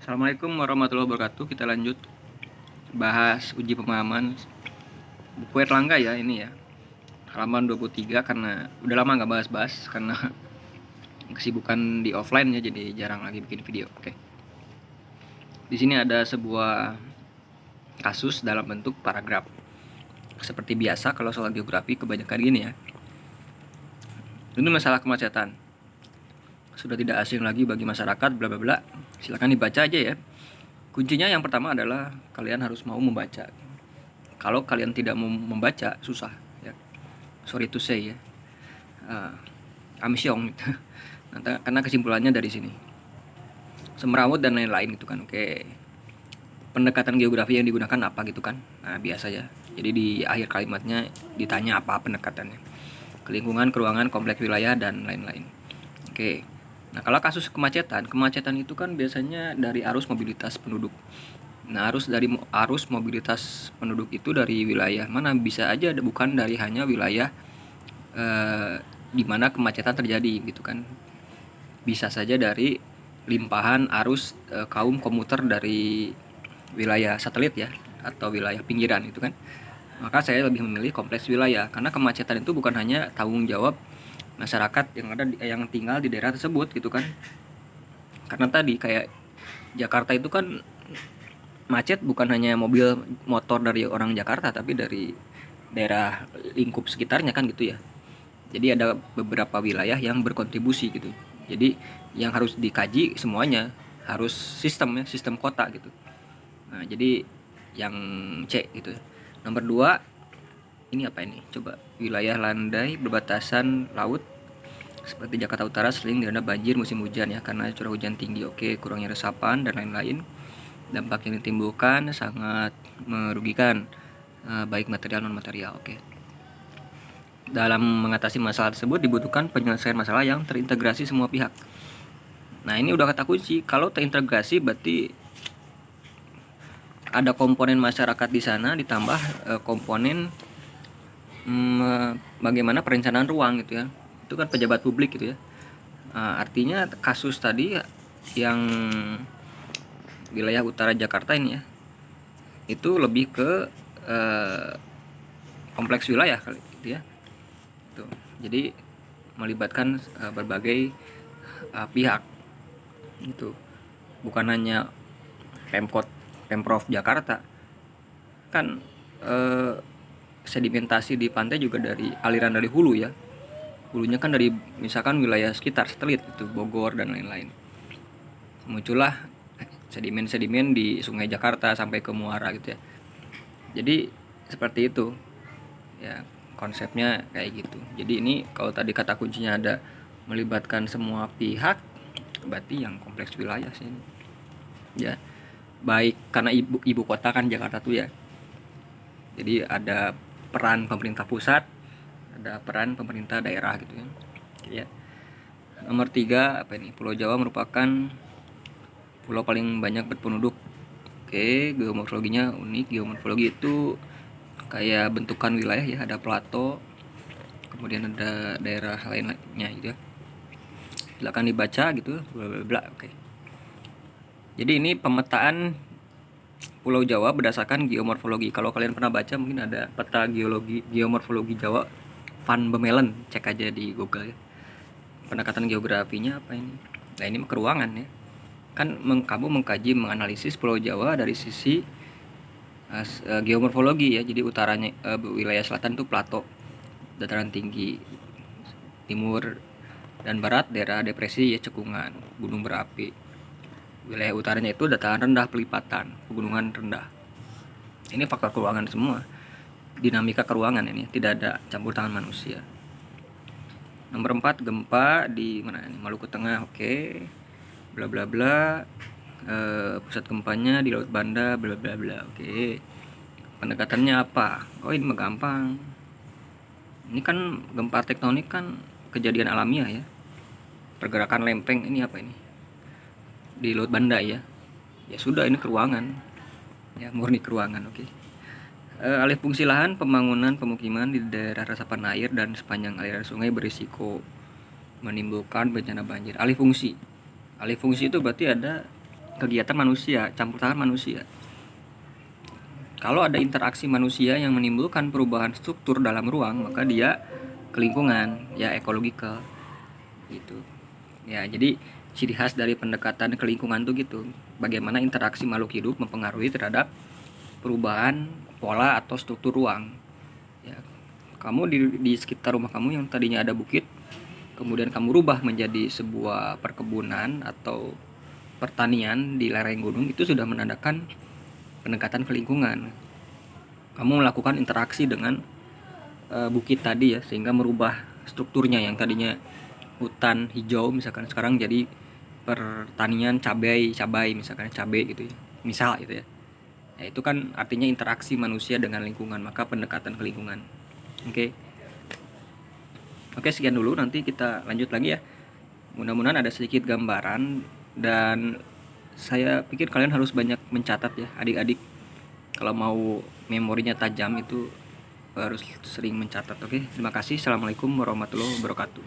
Assalamualaikum warahmatullahi wabarakatuh. Kita lanjut bahas uji pemahaman buku Erlangga ya ini ya. Halaman 23 karena udah lama nggak bahas-bahas karena kesibukan di offline ya, jadi jarang lagi bikin video. Oke. Di sini ada sebuah kasus dalam bentuk paragraf. Seperti biasa kalau soal geografi kebanyakan gini ya. Ini masalah kemacetan. Sudah tidak asing lagi bagi masyarakat bla bla bla. Silakan dibaca aja ya. Kuncinya yang pertama adalah kalian harus mau membaca. Kalau kalian tidak mau membaca, susah ya. Sorry to say ya. Amsyong gitu. Karena kesimpulannya dari sini. Semrawut dan lain-lain gitu kan. Oke. Pendekatan geografi yang digunakan apa gitu kan. Nah, biasa ya. Jadi di akhir kalimatnya ditanya apa pendekatannya. Kelingkungan, keruangan, kompleks wilayah dan lain-lain. Oke. Nah, kalau kasus kemacetan itu kan biasanya dari arus mobilitas penduduk. Nah, arus mobilitas penduduk itu dari wilayah mana, bisa aja bukan dari hanya wilayah di mana kemacetan terjadi gitu kan. Bisa saja dari limpahan arus kaum komuter dari wilayah satelit ya, atau wilayah pinggiran gitu kan. Maka saya lebih memilih kompleks wilayah karena kemacetan itu bukan hanya tanggung jawab masyarakat yang tinggal di daerah tersebut gitu kan. Karena tadi kayak Jakarta itu kan macet bukan hanya mobil motor dari orang Jakarta, tapi dari daerah lingkup sekitarnya kan gitu ya. Jadi ada beberapa wilayah yang berkontribusi gitu. Jadi yang harus dikaji semuanya, harus sistem kota gitu. Nah, jadi yang C gitu. Nomor 2, ini apa ini? Coba, wilayah landai berbatasan laut seperti Jakarta Utara sering direndam banjir musim hujan ya, karena curah hujan tinggi. Oke, kurangnya resapan dan lain-lain. Dampak yang ditimbulkan sangat merugikan, baik material non material. Oke. Dalam mengatasi masalah tersebut dibutuhkan penyelesaian masalah yang terintegrasi semua pihak. Nah, ini udah kata kunci. Kalau terintegrasi berarti ada komponen masyarakat di sana ditambah komponen bagaimana perencanaan ruang gitu ya. Itu kan pejabat publik gitu ya. Artinya kasus tadi yang wilayah utara Jakarta ini ya, itu lebih ke kompleks wilayah kali gitu ya. Tuh. Jadi melibatkan berbagai pihak gitu. Bukan hanya Pemprov Jakarta. Kan sedimentasi di pantai juga dari aliran dari hulu ya. Hulunya kan dari misalkan wilayah sekitar satelit itu Bogor dan lain-lain. Muncullah sedimen-sedimen di Sungai Jakarta sampai ke muara gitu ya. Jadi seperti itu ya, konsepnya kayak gitu. Jadi ini kalau tadi kata kuncinya ada melibatkan semua pihak, berarti yang kompleks wilayah sih ini. Ya, baik karena ibu kota kan Jakarta tuh ya. Jadi ada peran pemerintah pusat, ada peran pemerintah daerah gitu ya. Ya. Nomor 3 apa ini? Pulau Jawa merupakan pulau paling banyak berpenduduk. Oke, geomorfologinya unik. Geomorfologi itu kayak bentukan wilayah ya, ada plato, kemudian ada daerah lainnya gitu ya. Silakan dibaca gitu, bla bla bla. Oke. Jadi ini pemetaan Pulau Jawa berdasarkan geomorfologi. Kalau kalian pernah baca mungkin ada peta geomorfologi Jawa Van Bemelen, cek aja di Google ya. Pendekatan geografinya apa ini? Nah, ini keruangan ya. Kan kamu mengkaji, menganalisis Pulau Jawa dari sisi geomorfologi ya. Jadi utaranya wilayah selatan itu plato, dataran tinggi. Timur dan barat daerah depresi ya, cekungan, gunung berapi. Wilayah utaranya itu dataran rendah, pelipatan, pegunungan rendah. Ini faktor keruangan semua. Dinamika keruangan ini, tidak ada campur tangan manusia. Nomor 4, gempa di mana ini? Maluku Tengah. Oke. Bla bla bla. Pusat gempanya di Laut Banda, bla bla bla. Oke. Pendekatannya apa? Oh, ini mah gampang. Ini kan gempa tektonik kan kejadian alamiah ya. Pergerakan lempeng ini apa ini? Di Laut Banda ya. Ya sudah, ini keruangan. Ya, murni keruangan. Oke. Alih fungsi lahan, pembangunan pemukiman di daerah resapan air dan sepanjang aliran sungai berisiko menimbulkan bencana banjir. Alih fungsi itu berarti ada kegiatan manusia, campur tangan manusia. Kalau ada interaksi manusia yang menimbulkan perubahan struktur dalam ruang, maka dia ke lingkungan, ya ekologikal gitu. Ya, jadi ciri khas dari pendekatan ke lingkungan tuh gitu. Bagaimana interaksi makhluk hidup mempengaruhi terhadap perubahan pola atau struktur ruang. Ya, kamu di sekitar rumah kamu yang tadinya ada bukit, kemudian kamu rubah menjadi sebuah perkebunan atau pertanian di lereng gunung, itu sudah menandakan pendekatan ke lingkungan. Kamu melakukan interaksi dengan bukit tadi ya, sehingga merubah strukturnya yang tadinya hutan hijau misalkan sekarang jadi pertanian cabai misalkan cabai gitu ya. Misal gitu ya. Ya itu kan artinya interaksi manusia dengan lingkungan, maka pendekatan ke lingkungan. Oke. Oke, sekian dulu, nanti kita lanjut lagi ya. Mudah-mudahan ada sedikit gambaran, dan saya pikir kalian harus banyak mencatat ya adik-adik. Kalau mau memorinya tajam itu harus sering mencatat. Oke, terima kasih. Assalamualaikum warahmatullahi wabarakatuh.